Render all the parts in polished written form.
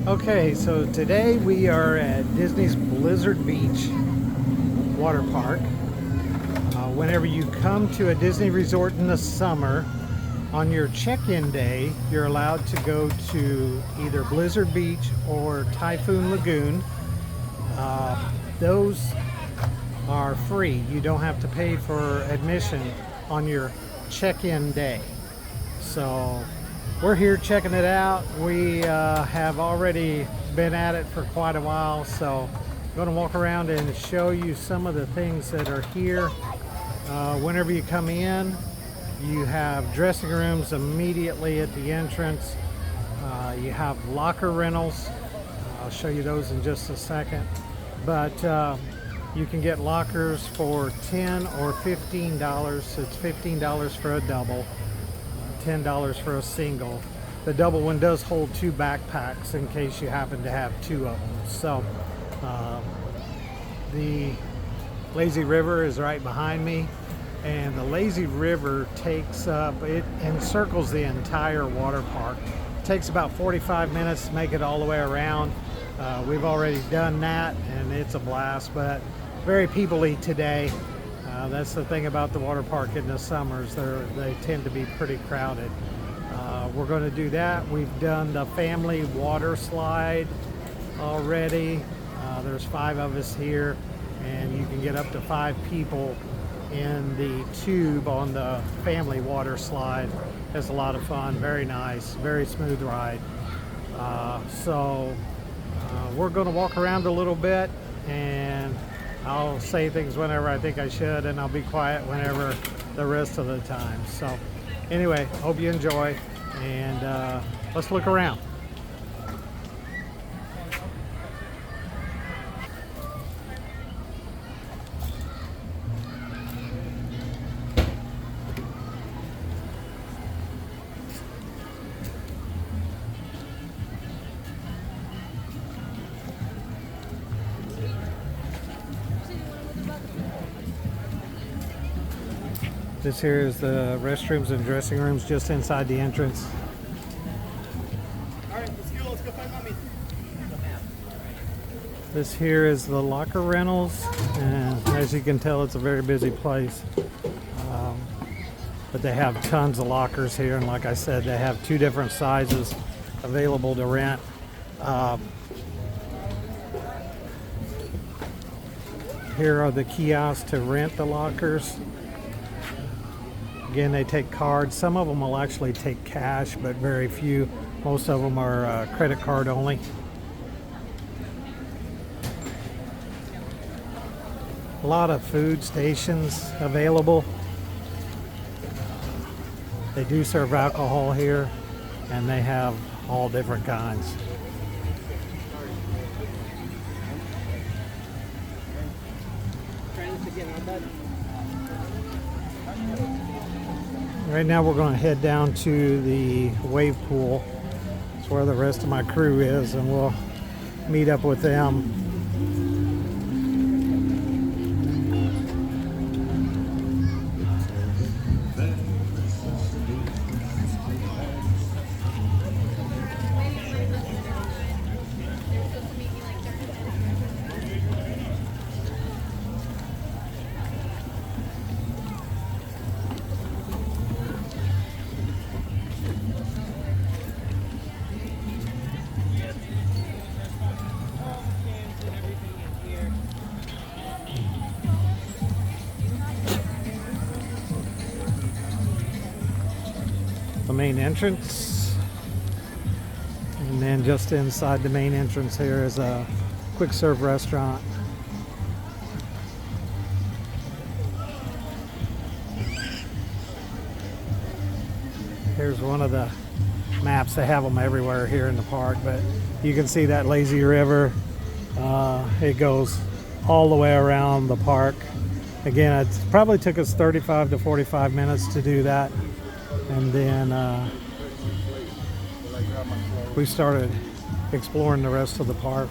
Okay, so today we are at Disney's Blizzard Beach water park. Whenever you come to a Disney resort in the summer, on your check-in day, you're allowed to go to either Blizzard Beach or Typhoon Lagoon. Those are free. You don't have to pay for admission on your check-in day. So we're here checking it out. We have already been at it for quite a while, so I'm going to walk around and show you some of the things that are here. Whenever you come in, you have dressing rooms immediately at the entrance. You have locker rentals. I'll show you those in just a second. But you can get lockers for $10 or $15. It's $15 for a double, $10 for a single. The double one does hold two backpacks in case you happen to have two of them. So the lazy river is right behind me, and the lazy river takes up, it encircles the entire water park. It takes about 45 minutes to make it all the way around. We've already done that and it's a blast, but very people-y today. That's the thing about the water park in the summers. They tend to be pretty crowded. We're going to do that. We've done the family water slide already. There's 5 of us here, and you can get up to 5 people in the tube on the family water slide. It's a lot of fun, very nice, very smooth ride. We're going to walk around a little bit, and I'll say things whenever I think I should, and I'll be quiet whenever the rest of the time. So anyway, hope you enjoy, and let's look around. This here is the restrooms and dressing rooms just inside the entrance. All right, let's go. Let's go find mommy. This here is the locker rentals, and as you can tell, it's a very busy place. But they have tons of lockers here, and like I said, they have 2 different sizes available to rent. Here are the kiosks to rent the lockers. Again, they take cards. Some of them will actually take cash, but very few. Most of them are credit card only. A lot of food stations available. They do serve alcohol here, and they have all different kinds. Right now we're going to head down to the wave pool. It's where the rest of my crew is, and we'll meet up with them. The main entrance, and then just inside the main entrance here is a quick serve restaurant. Here's one of the maps. They have them everywhere here in the park, but you can see that lazy river. It goes all the way around the park. Again, it probably took us 35 to 45 minutes to do that. And then we started exploring the rest of the park.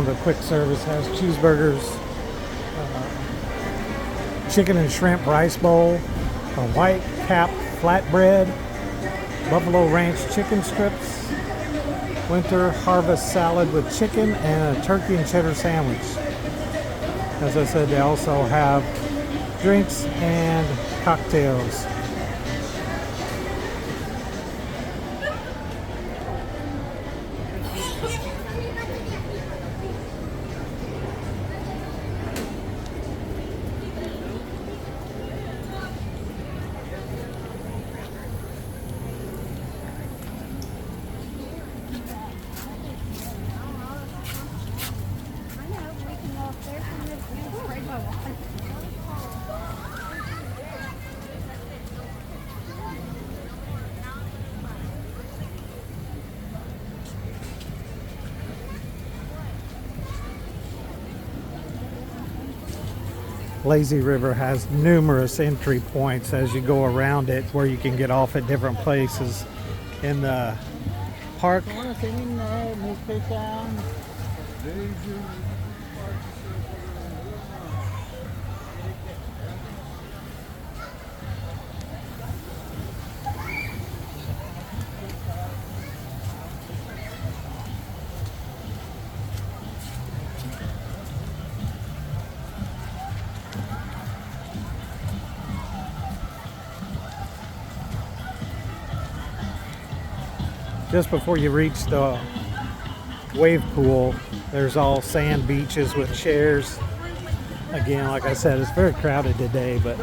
of the quick service has cheeseburgers, chicken and shrimp rice bowl, a white cap flatbread, buffalo ranch chicken strips, winter harvest salad with chicken, and a turkey and cheddar sandwich. As I said, they also have drinks and cocktails. Lazy River has numerous entry points as you go around it where you can get off at different places in the park. Just before you reach the wave pool, there's all sand beaches with chairs. Again, like I said, it's very crowded today, but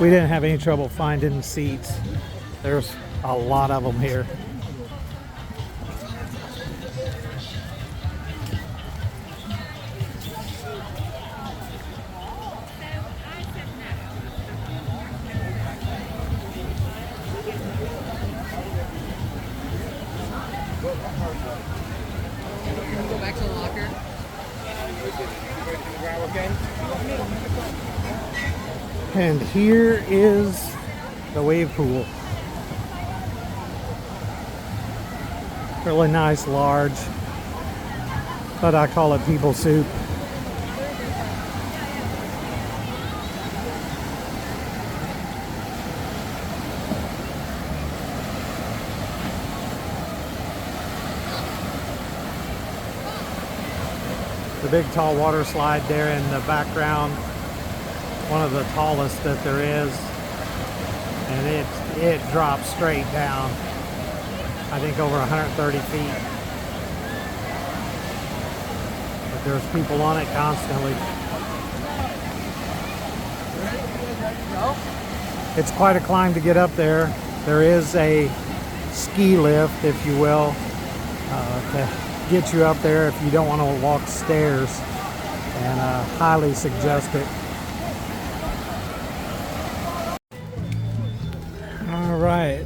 we didn't have any trouble finding seats. There's a lot of them here. Go back to the locker. And here is the wave pool. Really nice, large, but I call it people soup. The big tall water slide there in the background, one of the tallest that there is, and it drops straight down, I think over 130 feet. But there's people on it constantly. It's quite a climb to get up there. There is a ski lift, if you will, to get you up there if you don't want to walk stairs, and highly suggest it. All right,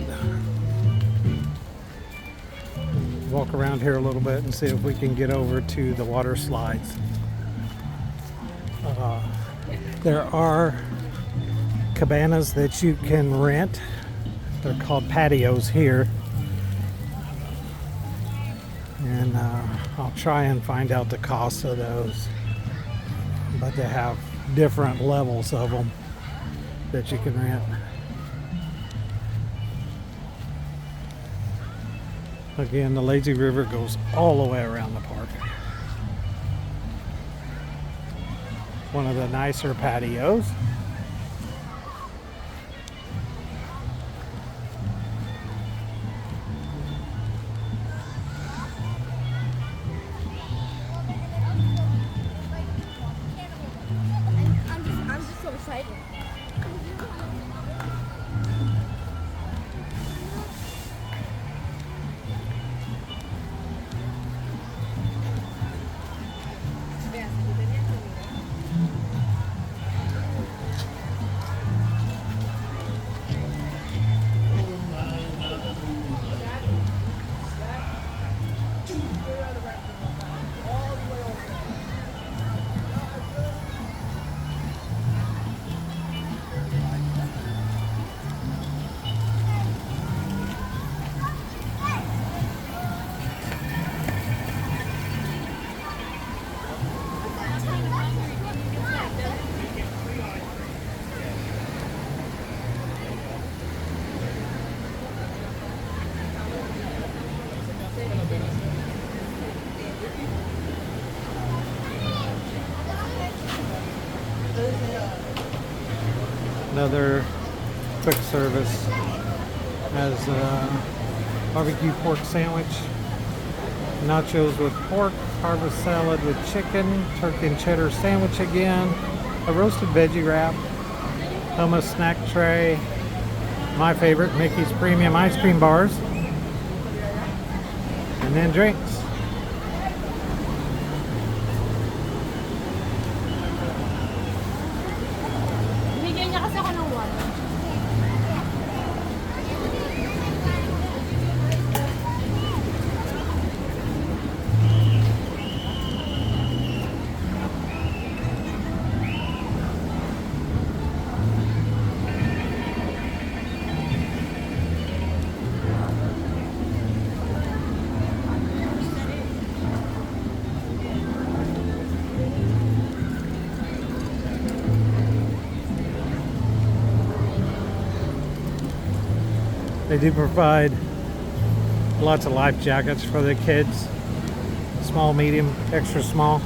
walk around here a little bit and see if we can get over to the water slides. There are cabanas that you can rent. They're called patios here. And I'll try and find out the cost of those, but they have different levels of them that you can rent. Again, the Lazy River goes all the way around the park. One of the nicer patios. I'm just so excited. Another quick service has a barbecue pork sandwich, nachos with pork, harvest salad with chicken, turkey and cheddar sandwich again, a roasted veggie wrap, hummus snack tray, my favorite, Mickey's Premium ice cream bars, and then drinks. Bigyan niya kasi ako ng water. They do provide lots of life jackets for the kids, small, medium, extra small.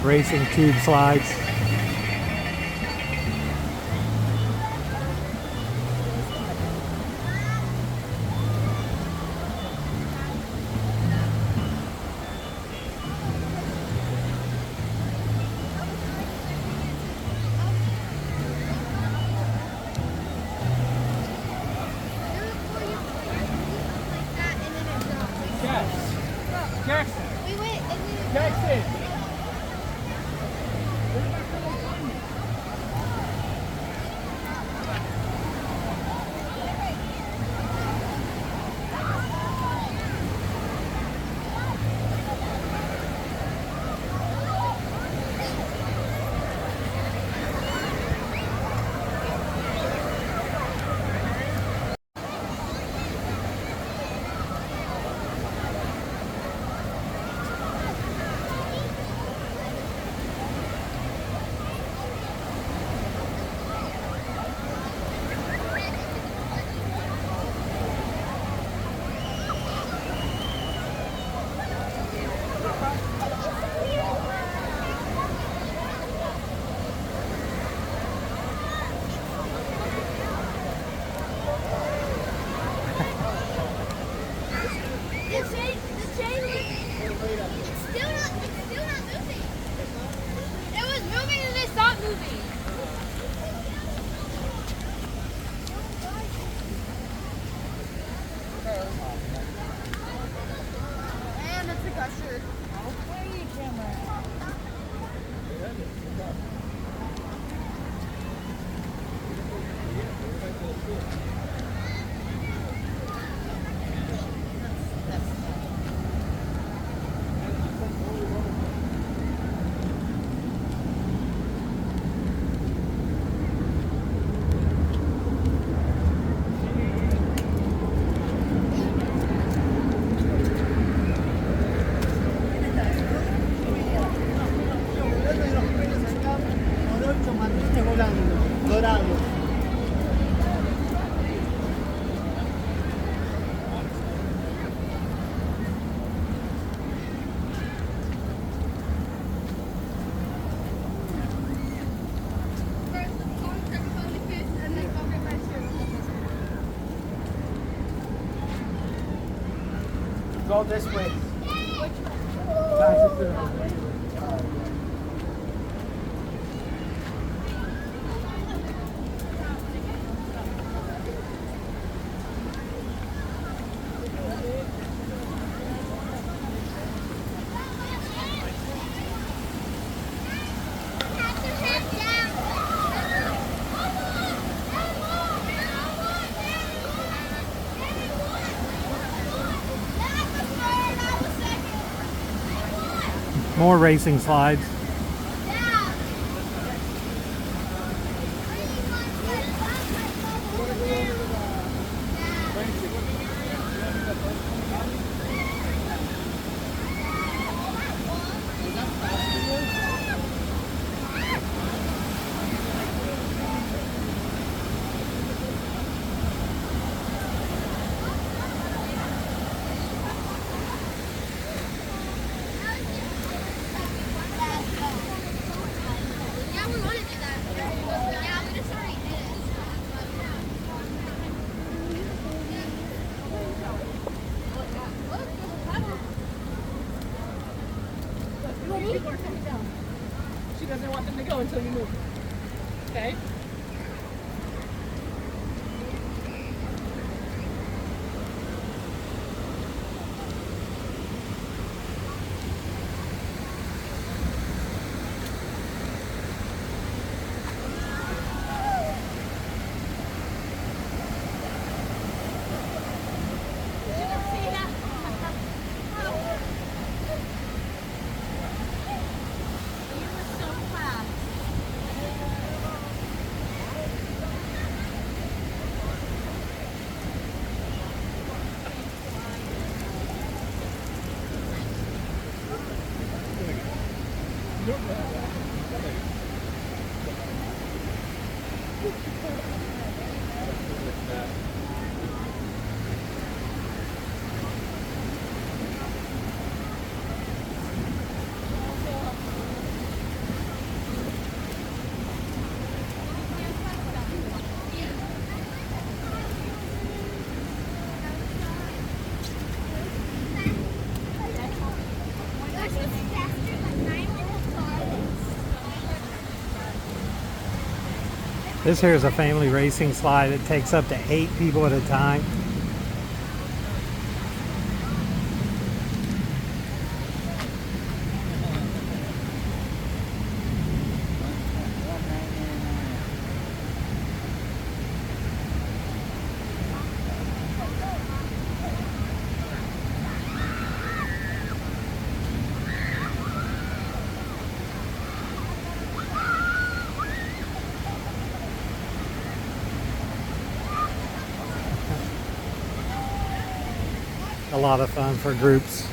Racing tube slides. Jackson. We went and then Jackson. the chain it's still not moving. It was moving and it stopped moving. And it's a gusher. Where are you, camera? Go this way. More racing slides. go until you move. Okay? This here is a family racing slide. It takes up to 8 people at a time. A lot of fun for groups.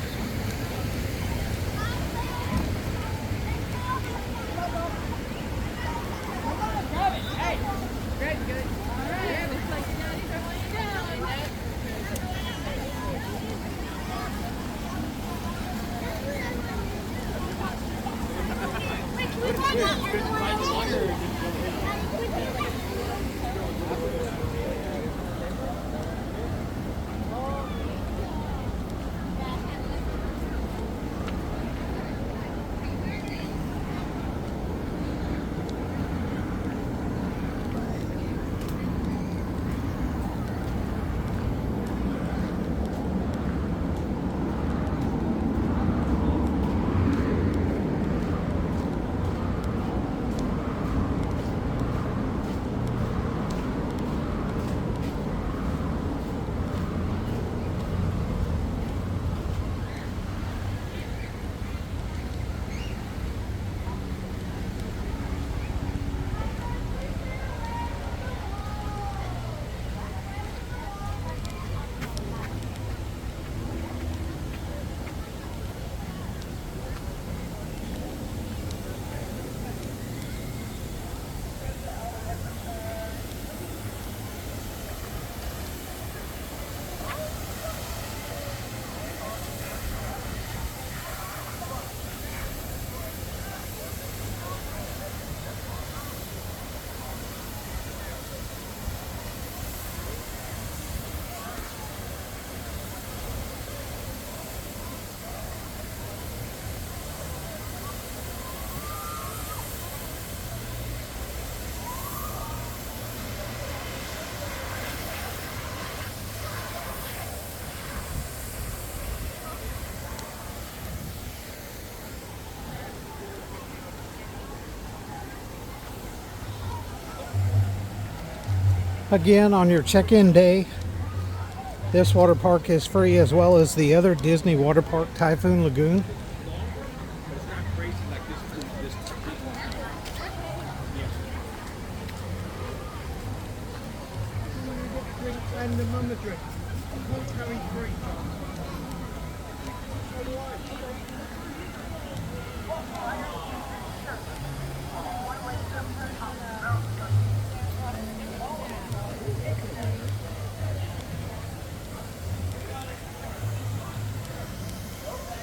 Again, on your check-in day, this water park is free, as well as the other Disney water park, Typhoon Lagoon. And the mama drink. Won't carry free.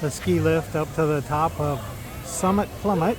The ski lift up to the top of Summit Plummet.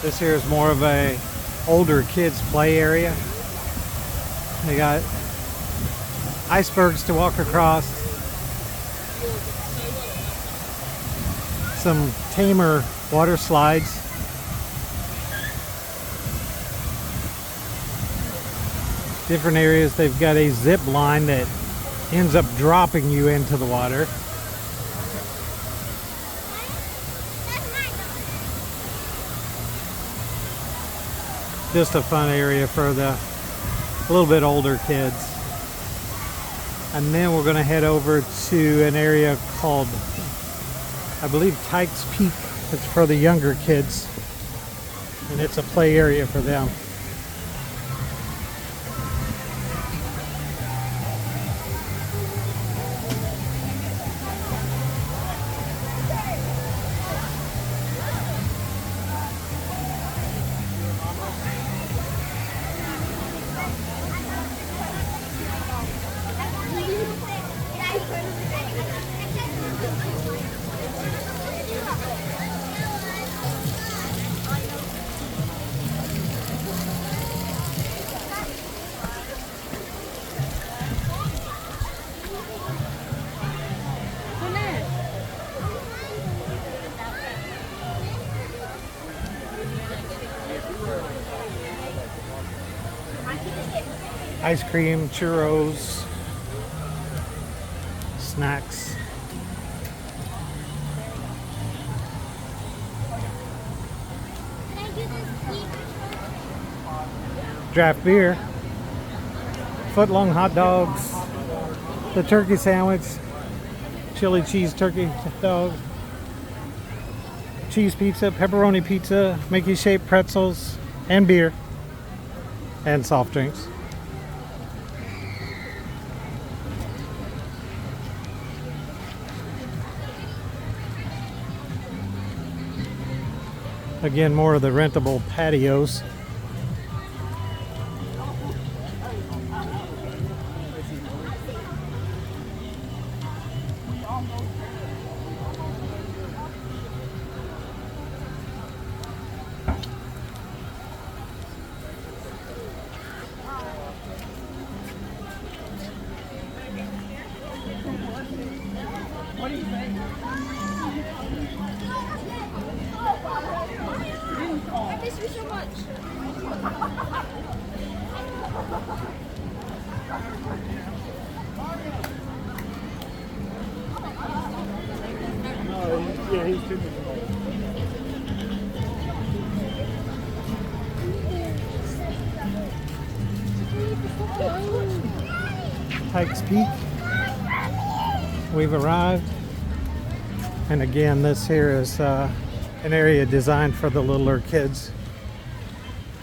This here is more of a older kids play area. They got icebergs to walk across. Some tamer water slides. Different areas, they've got a zip line that ends up dropping you into the water. Just a fun area for the little bit older kids. And then we're going to head over to an area called, I believe, Tykes Peak. It's for the younger kids, and it's a play area for them. Ice cream, churros, snacks. Draft beer, foot-long hot dogs, the turkey sandwich, chili cheese turkey dog, cheese pizza, pepperoni pizza, Mickey-shaped pretzels, and beer, and soft drinks. Again, more of the rentable patios. I miss you so much. Yeah, he's too. Tykes Peak. We've arrived. And again, this here is an area designed for the littler kids.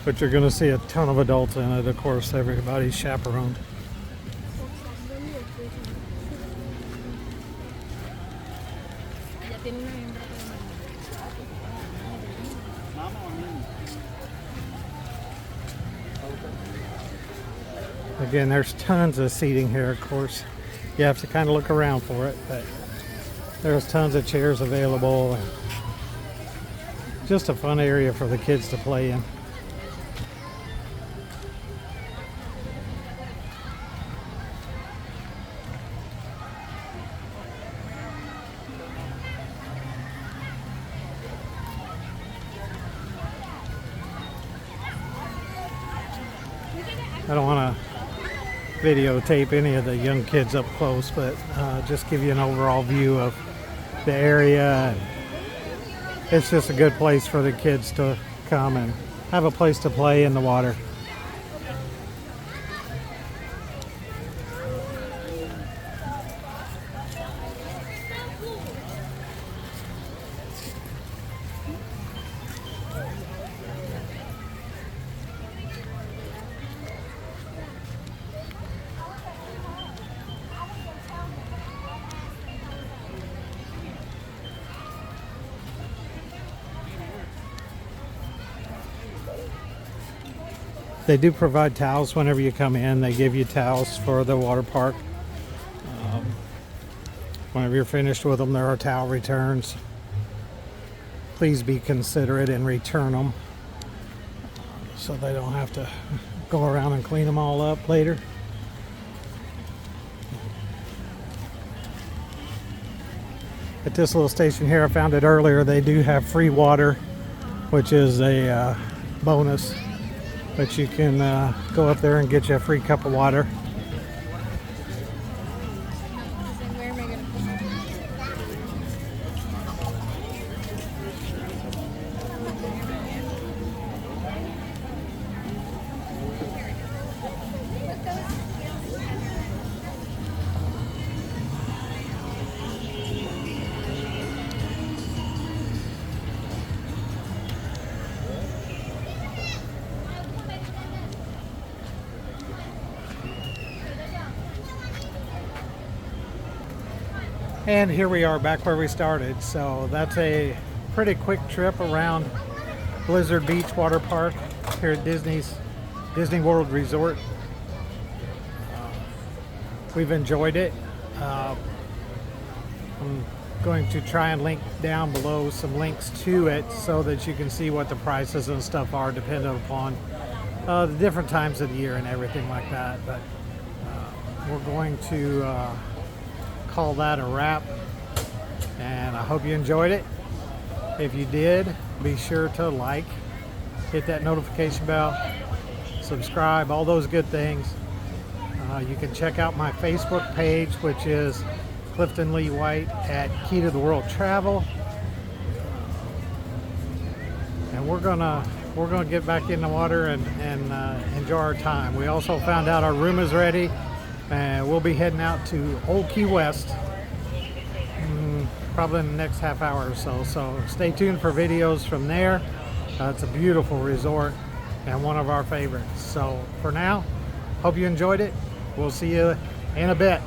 But you're going to see a ton of adults in it. Of course, everybody's chaperoned. Again, there's tons of seating here, of course. You have to kind of look around for it, but there's tons of chairs available. And just a fun area for the kids to play in. I don't want to videotape any of the young kids up close, but just give you an overall view of the area. It's just a good place for the kids to come and have a place to play in the water. They do provide towels whenever you come in. They give you towels for the water park. Whenever you're finished with them, there are towel returns. Please be considerate and return them. so they don't have to go around and clean them all up later. At this little station here, I found it earlier, they do have free water, which is a bonus. But you can go up there and get you a free cup of water. Where am I gonna put it? And here we are back where we started. So that's a pretty quick trip around Blizzard Beach Water Park here at Disney World Resort. We've enjoyed it. I'm going to try and link down below some links to it so that you can see what the prices and stuff are depending upon the different times of the year and everything like that. But we're going to call that a wrap, and I hope you enjoyed it. If you did, be sure to like, hit that notification bell, subscribe, all those good things. You can check out my Facebook page, which is Clifton Lee White at Key to the World Travel, and we're gonna get back in the water and enjoy our time. We also found out our room is ready, and we'll be heading out to Old Key West probably in the next half hour or so. So stay tuned for videos from there. It's a beautiful resort and one of our favorites. So for now, hope you enjoyed it. We'll see you in a bit.